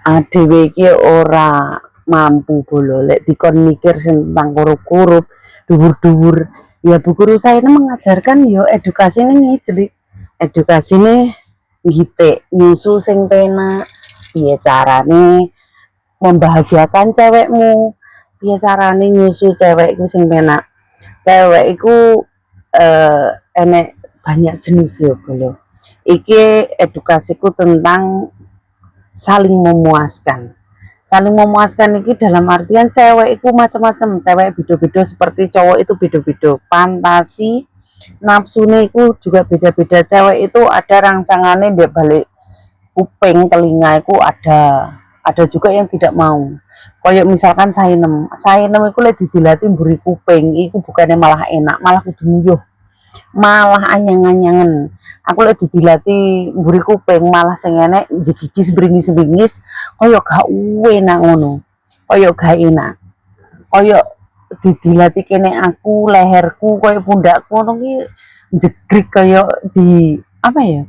Dhewe iki ora mampu bolo lek dikon mikir tentang kurup-kurup, dhuwur-dhuwur. Ya Bu Guru saya ini mengajarkan yo edukasi ini ngijlik. Edukasi ini ngitik nyusu sing penak, piye carane membahagiakan cewekmu, piye carane nyusu cewek iku sing penak. Cewek iku enek banyak jenis yo bolo. Iki edukasiku tentang saling memuaskan. Saling memuaskan ini dalam artian cewek itu macam-macam, cewek beda-beda seperti cowok itu beda-beda, fantasi nafsu itu juga beda-beda. Cewek itu ada rangsangannya di balik kuping telinga itu ada juga yang tidak mau. Kayak misalkan sainem itu lagi dilatih buri kuping, itu bukannya malah enak, malah kudu nguyuh, malah anyang-anyangan. Aku lagi dilatih buri kuping malah sing enek jegigis bringis-bringis kaya gak enak ngono. Kaya gak enak. Kaya dilatih kene aku leherku kaya pundakku ngono ki jegrik kaya di apa ya?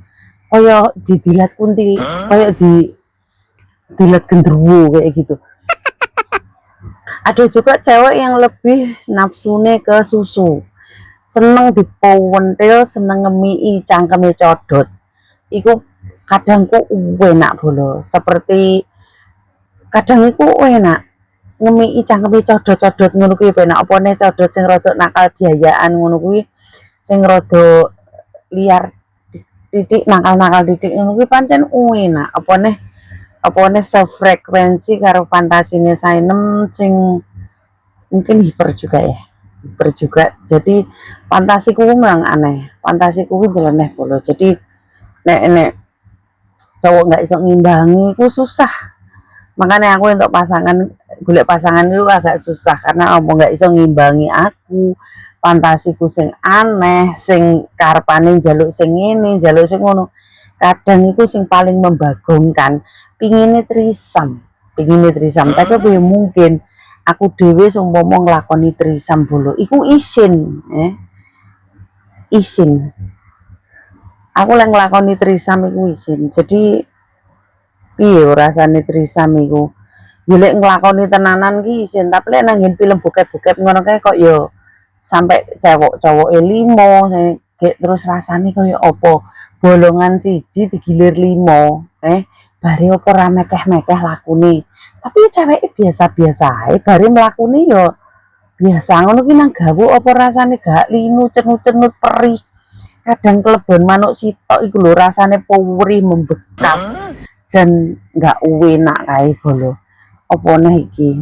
Kaya didilat kuntil, kaya dilat gendruwo kayak gitu. Ada juga cewek yang lebih nafsune ke susu. Seneng dipowentil, seneng ngemii cangkeme codot. Iku kadang ku enak bolo. Seperti kadang iku enak ngemii cangkeme codot-codot ngono kuwi enak. Opone codot sing rada nakal biayaan ngono kuwi, sing rada liar titik nakal-nakal titik ngono kuwi pancen enak. Opone sefrekuensi karo fantasine sainem sing mungkin hiper juga ya. Juga jadi fantasiku memang aneh, fantasiku jeleneh bolo. Jadi nek cowok nggak iso ngimbangi ku susah, makanya aku untuk golek pasangan itu agak susah karena aku nggak iso ngimbangi aku, fantasiku sing aneh, sing karepane njaluk sing ini njaluk sing ngono. Kadang itu sing paling membagongkan pingine trisam tapi mungkin aku dhewe sumpama nglakoni trisam bolo iku isin aku lek nglakoni trisam iku isin. Jadi piye rasane trisam iku ya lek nglakoni tenanan ki isin, tapi lek nang film bokep-bokep ngono kae kok ya sampai cowok-cowoke 5 terus rasane kaya apa bolongan siji digilir 5 bare apa ora mekeh-mekeh lakune. Tapi ceweke biasa-biasa ae, bare mlakune ya biasa ngono ki nang gawu apa rasane gak linu cenut-cenut perih. Kadang kelebon manuk sitok iku lho rasane perih membekas. Jan gak enak kae bolo. Apa neh iki?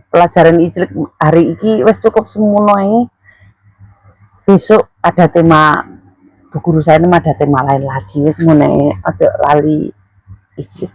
Pelajaran ijlik hari iki wis cukup semono ae. Besok ada tema Bu Guru saya ini ada tema lain lagi wis ngene aja lali ijlik.